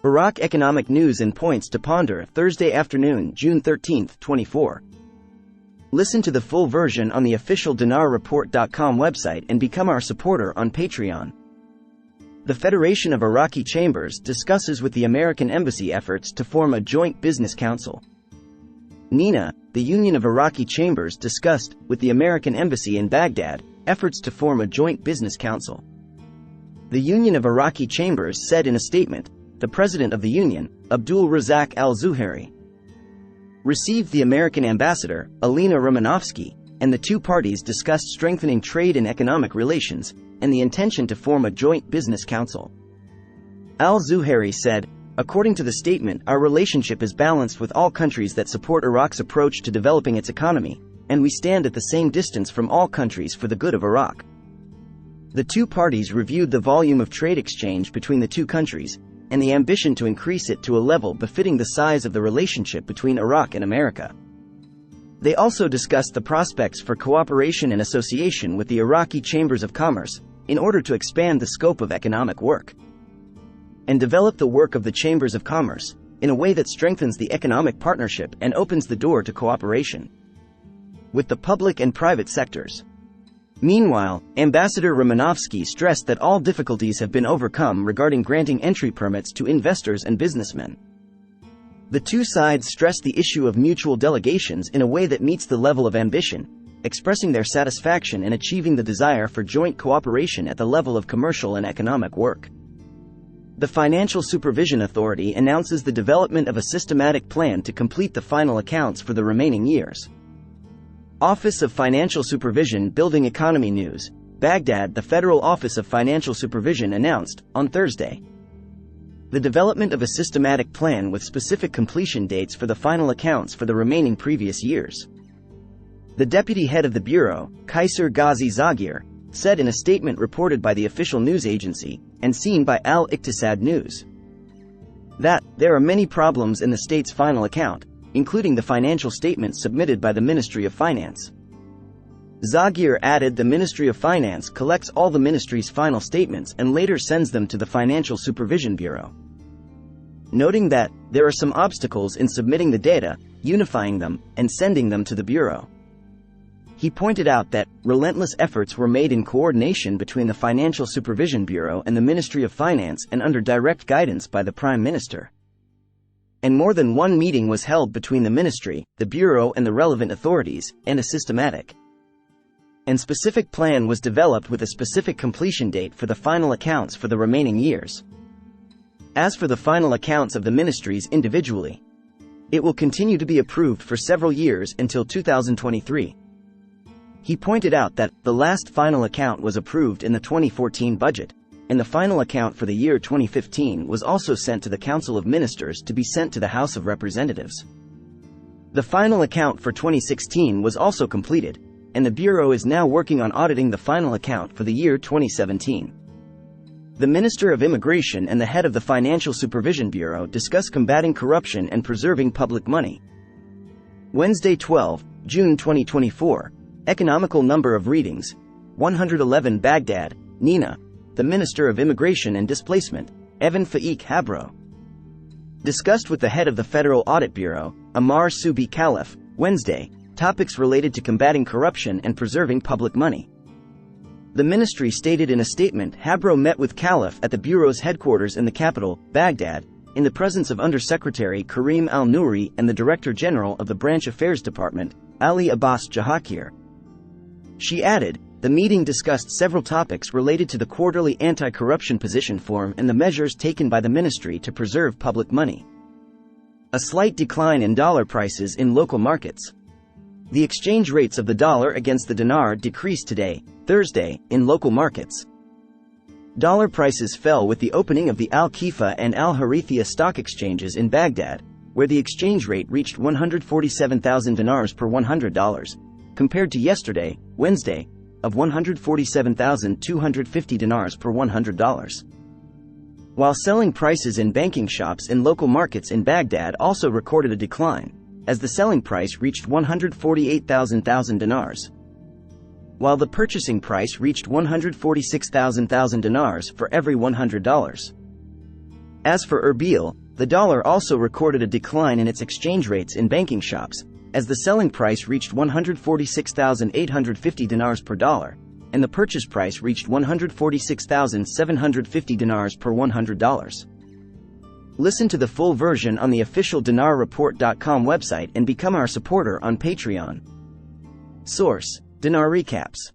Iraq economic news and points to ponder, Thursday afternoon, June 13, 24. Listen to the full version on the official dinarreport.com website and become our supporter on Patreon. The Federation of Iraqi Chambers discusses with the American Embassy efforts to form a joint business council. NINA, the Union of Iraqi Chambers, discussed, with the American Embassy in Baghdad, efforts to form a joint business council. The Union of Iraqi Chambers said in a statement, the president of the union, Abdul Razak al-Zuhairi, received the American ambassador, Alina Romanovsky, and the two parties discussed strengthening trade and economic relations, and the intention to form a joint business council. Al-Zuhairi said, according to the statement, our relationship is balanced with all countries that support Iraq's approach to developing its economy, and we stand at the same distance from all countries for the good of Iraq. The two parties reviewed the volume of trade exchange between the two countries, and the ambition to increase it to a level befitting the size of the relationship between Iraq and America. They also discussed the prospects for cooperation and association with the Iraqi Chambers of Commerce, in order to expand the scope of economic work and develop the work of the Chambers of Commerce in a way that strengthens the economic partnership and opens the door to cooperation with the public and private sectors. Meanwhile, Ambassador Romanovsky stressed that all difficulties have been overcome regarding granting entry permits to investors and businessmen. The two sides stressed the issue of mutual delegations in a way that meets the level of ambition, expressing their satisfaction in achieving the desire for joint cooperation at the level of commercial and economic work. The Financial Supervision Authority announces the development of a systematic plan to complete the final accounts for the remaining years. Office of Financial Supervision Building Economy News, Baghdad. The Federal Office of Financial Supervision announced, on Thursday, the development of a systematic plan with specific completion dates for the final accounts for the remaining previous years. The deputy head of the bureau, Kaiser Ghazi Zaghir, said in a statement reported by the official news agency, and seen by Al-Iqtisad News, that there are many problems in the state's final account, including the financial statements submitted by the Ministry of Finance. Zaghir added the Ministry of Finance collects all the ministry's final statements and later sends them to the Financial Supervision Bureau, noting that there are some obstacles in submitting the data, unifying them, and sending them to the Bureau. He pointed out that relentless efforts were made in coordination between the Financial Supervision Bureau and the Ministry of Finance and under direct guidance by the Prime Minister. And more than one meeting was held between the ministry, the bureau and the relevant authorities, and a systematic and specific plan was developed with a specific completion date for the final accounts for the remaining years. As for the final accounts of the ministries individually, it will continue to be approved for several years until 2023. He pointed out that the last final account was approved in the 2014 budget, and the final account for the year 2015 was also sent to the Council of Ministers to be sent to the House of Representatives. The final account for 2016 was also completed, and the Bureau is now working on auditing the final account for the year 2017. The Minister of Immigration and the head of the Financial Supervision Bureau discuss combating corruption and preserving public money. Wednesday, 12 June 2024, economical number of readings, 111. Baghdad, NINA, the Minister of Immigration and Displacement, Evan Faik Habro, discussed with the head of the Federal Audit Bureau, Amar Subi Khalif, Wednesday, topics related to combating corruption and preserving public money. The ministry stated in a statement Habro met with Khalif at the Bureau's headquarters in the capital, Baghdad, in the presence of Undersecretary Karim Al-Nouri and the Director General of the Branch Affairs Department, Ali Abbas Jahakir. She added, the meeting discussed several topics related to the quarterly anti-corruption position form and the measures taken by the ministry to preserve public money. A slight decline in dollar prices in local markets. The exchange rates of the dollar against the dinar decreased today, Thursday, in local markets. Dollar prices fell with the opening of the Al-Kifa and Al-Harithia stock exchanges in Baghdad, where the exchange rate reached 147,000 dinars per $100, compared to yesterday, Wednesday, of 147,250 dinars per $100. While selling prices in banking shops in local markets in Baghdad also recorded a decline, as the selling price reached 148,000 dinars, while the purchasing price reached 146,000 dinars for every $100. As for Erbil, the dollar also recorded a decline in its exchange rates in banking shops, as the selling price reached 146,850 dinars per dollar, and the purchase price reached 146,750 dinars per $100. Listen to the full version on the official dinarreport.com website and become our supporter on Patreon. Source: Dinar Recaps.